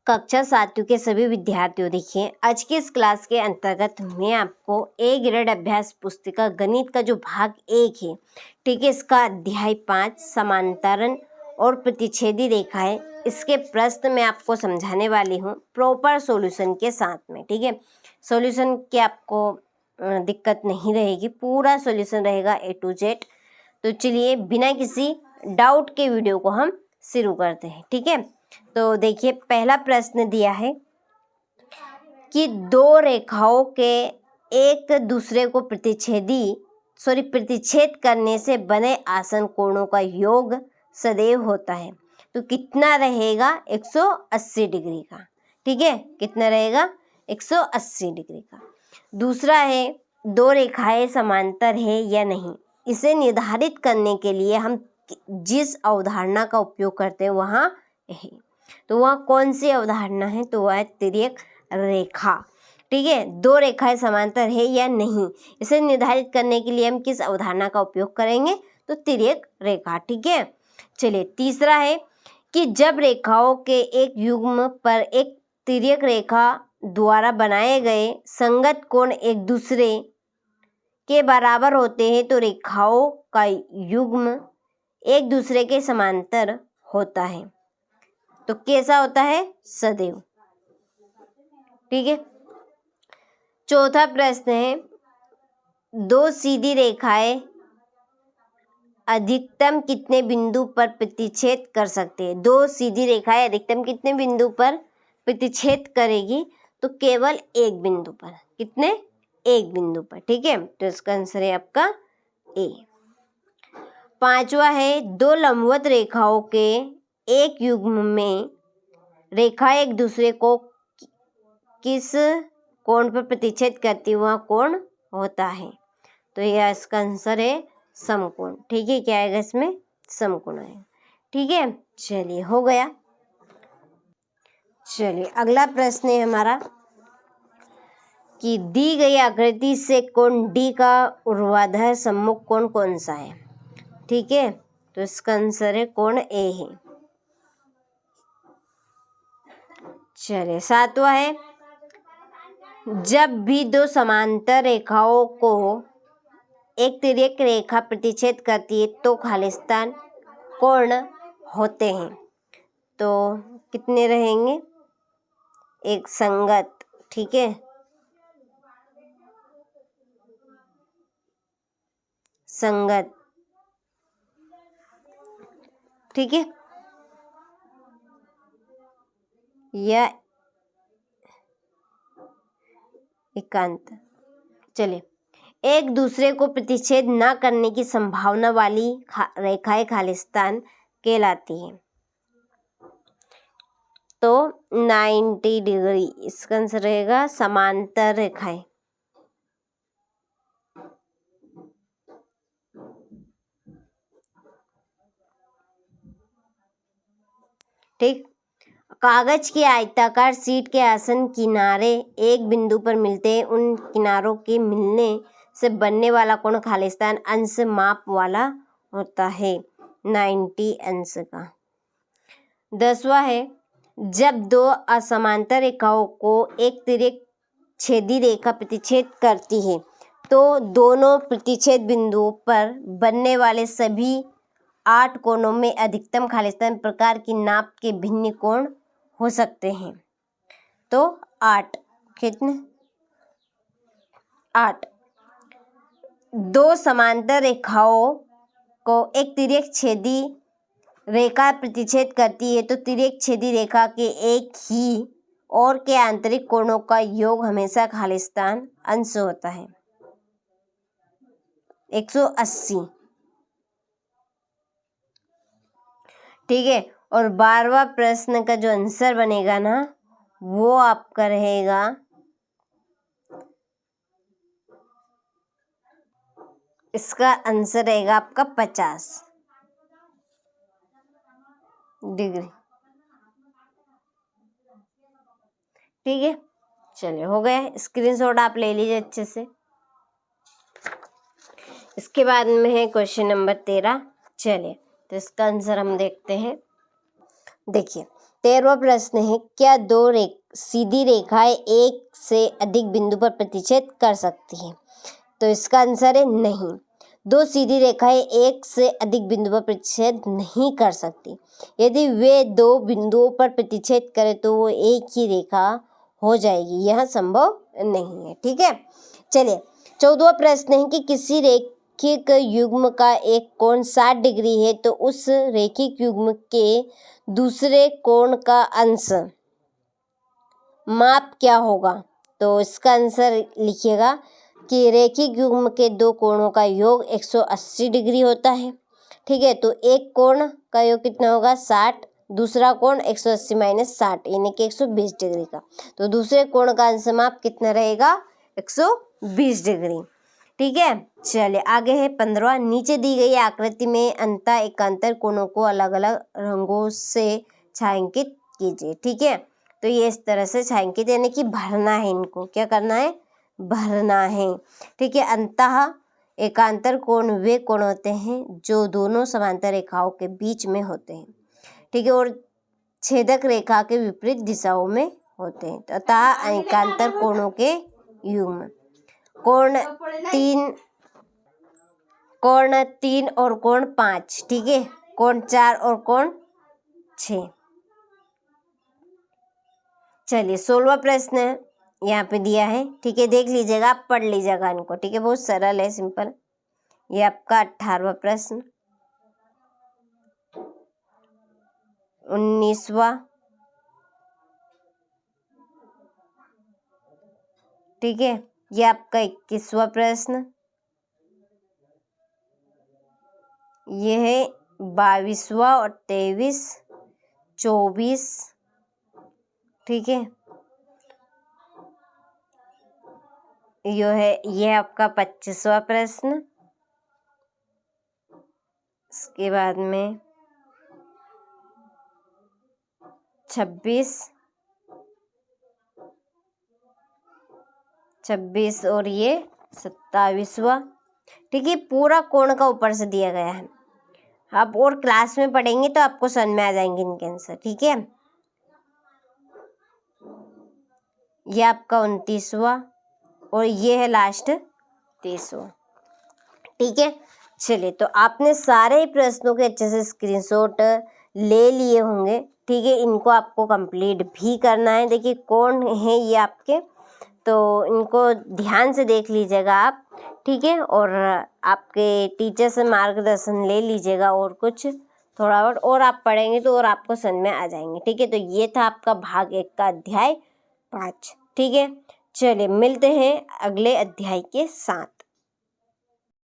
कक्षा 7 के सभी विद्यार्थियों, देखिए आज की इस क्लास के अंतर्गत मैं आपको ए ग्रेड अभ्यास पुस्तिका गणित का जो भाग 1 है, ठीक है, इसका अध्याय 5 समांतरण और प्रतिच्छेदी रेखाएं, इसके प्रश्न मैं आपको समझाने वाली हूँ प्रॉपर सॉल्यूशन के साथ में। ठीक है, सॉल्यूशन की आपको दिक्कत नहीं रहेगी, पूरा सॉल्यूशन रहेगा A to Z। तो चलिए बिना किसी डाउट के वीडियो को हम शुरू करते हैं। ठीक है, तो देखिए पहला प्रश्न दिया है कि दो रेखाओं के एक दूसरे को प्रतिच्छेद करने से बने आसन कोणों का योग सदैव होता है। तो कितना रहेगा? 180 डिग्री का। ठीक है, कितना रहेगा? 180 डिग्री का। दूसरा है दो रेखाएं समांतर है या नहीं, इसे निर्धारित करने के लिए हम जिस अवधारणा का उपयोग करते हैं वहाँ है, तो वह कौन सी अवधारणा है? तो वह है तिर्यक रेखा। ठीक है, दो रेखाएं समांतर है या नहीं, इसे निर्धारित करने के लिए हम किस अवधारणा का उपयोग करेंगे? तो तिर्यक रेखा। ठीक है, चलिए तीसरा है कि जब रेखाओं के एक युग्म पर एक तिर्यक रेखा द्वारा बनाए गए संगत कोण एक दूसरे के बराबर होते हैं तो रेखाओं का युग्म एक दूसरे के समांतर होता है। तो कैसा होता है? सदैव। ठीक है, चौथा प्रश्न है दो सीधी रेखाएं अधिकतम कितने बिंदु पर प्रतिच्छेद कर सकते हैं? दो सीधी रेखाएं अधिकतम कितने बिंदु पर प्रतिच्छेद करेगी? तो केवल एक बिंदु पर। कितने? एक बिंदु पर। ठीक है, तो इसका आंसर है आपका ए। पांचवा है दो लंबवत रेखाओं के एक युग्म में रेखा एक दूसरे को किस कोण पर प्रतिच्छेद करती है, वह कोण होता है? तो यह इसका आंसर है समकोण। ठीक है, क्या आएगा इसमें? समकोण आएगा। ठीक है, चलिए हो गया। चलिए अगला प्रश्न है हमारा कि दी गई आकृति से कोण डी का ऊर्ध्वाधर सम्मुख कोण कौन सा है? ठीक है, तो इसका आंसर है कोण ए है। चलिए सातवां है जब भी दो समांतर रेखाओं को एक तिर्यक रेखा प्रतिच्छेद करती है तो खालिस्तान कोण होते हैं। तो कितने रहेंगे? एक संगत। ठीक है, संगत। ठीक है, या एकांत। चलिए एक दूसरे को प्रतिच्छेद न करने की संभावना वाली रेखाएं खालिस्तान कहलाती हैं। तो 90 डिग्री इसका आंसर रहेगा समांतर रेखाएं। ठीक, कागज की आयताकार शीट के आसन किनारे एक बिंदु पर मिलते हैं, उन किनारों के मिलने से बनने वाला कोण खालिस्तान अंश माप वाला होता है, 90 अंश का। 10वां है जब दो असमांतर रेखाओं को एक तिर्यक छेदी रेखा प्रतिच्छेद करती है तो दोनों प्रतिच्छेद बिंदुओं पर बनने वाले सभी 8 कोणों में अधिकतम खालिस्तान प्रकार की नाप के भिन्न कोण हो सकते हैं। तो 8। कितने? 8। दो समांतर रेखाओं को एक तिर्यक छेदी रेखा प्रतिच्छेद करती है तो तिर्यक छेदी रेखा के एक ही और के आंतरिक कोणों का योग हमेशा खालिस्तान अंश होता है, 180। ठीक है, और 12वां प्रश्न का जो आंसर बनेगा ना वो आपका रहेगा इसका आंसर रहेगा आपका 50 डिग्री। ठीक है, चलिए हो गया। स्क्रीनशॉट आप ले लीजिए अच्छे से। इसके बाद में है क्वेश्चन नंबर 13। चलिए तो इसका आंसर हम देखते हैं। देखिए 13वां प्रश्न है, क्या दो सीधी रेखाएं एक से अधिक बिंदु पर प्रतिच्छेद कर सकती हैं? तो इसका आंसर है नहीं। दो सीधी रेखाएं एक से अधिक बिंदु पर प्रतिच्छेद नहीं कर सकती। यदि वे दो बिंदुओं पर प्रतिच्छेद करें तो वो एक ही रेखा हो जाएगी, यह संभव नहीं है। ठीक है, चलिए 14वां प्रश्न है कि किसी रैखिक युग्म का एक कोण 60 डिग्री है तो उस रैखिक युग्म के दूसरे कोण का अंश माप क्या होगा? तो इसका आंसर लिखिएगा कि रैखिक युग्म के दो कोणों का योग 180 डिग्री होता है। ठीक है, तो एक कोण का योग कितना होगा? 60, दूसरा कोण 180 माइनस 60 यानी कि 120 डिग्री का। तो दूसरे कोण का अंश माप कितना रहेगा? 120 डिग्री। ठीक है, चलिए आगे है 15वां, नीचे दी गई आकृति में अंतः एकांतर कोणों को अलग अलग रंगों से छायांकित कीजिए। ठीक है, तो ये इस तरह से छायांकित यानी कि भरना है, इनको क्या करना है? भरना है। ठीक है, अंतः एकांतर कोण वे कोण होते हैं जो दोनों समांतर रेखाओं के बीच में होते हैं। ठीक है, और छेदक रेखा के विपरीत दिशाओं में होते हैं। तो अतः एकांतर कोणों के युग्म कोण 3 और कोण 5। ठीक है, कोण 4 और कोण 6। चलिए 16वां प्रश्न यहाँ पे दिया है। ठीक है, देख लीजिएगा, आप पढ़ लीजिएगा इनको। ठीक है, बहुत सरल है, सिंपल। ये आपका 18वां प्रश्न। 19वां। ठीक है, ये आपका 21वां प्रश्न। ये है 22वां और 23, 24। ठीक है, ये आपका 25वां प्रश्न। इसके बाद में 26 और ये 27वां। ठीक है, पूरा कोण का ऊपर से दिया गया है। आप और क्लास में पढ़ेंगे तो आपको समझ में आ जाएंगे इनके आंसर। ठीक है, ये आपका 29वां और ये है लास्ट 30वां। ठीक है, चलिए तो आपने सारे प्रश्नों के अच्छे से स्क्रीनशॉट ले लिए होंगे। ठीक है, इनको आपको कंप्लीट भी करना है। देखिए कौन है ये आपके, तो इनको ध्यान से देख लीजिएगा आप। ठीक है, और आपके टीचर से मार्गदर्शन ले लीजिएगा, और कुछ थोड़ा और आप पढ़ेंगे तो और आपको समझ में आ जाएंगे। ठीक है, तो ये था आपका भाग 1 का अध्याय 5। ठीक है, चलिए मिलते हैं अगले अध्याय के साथ।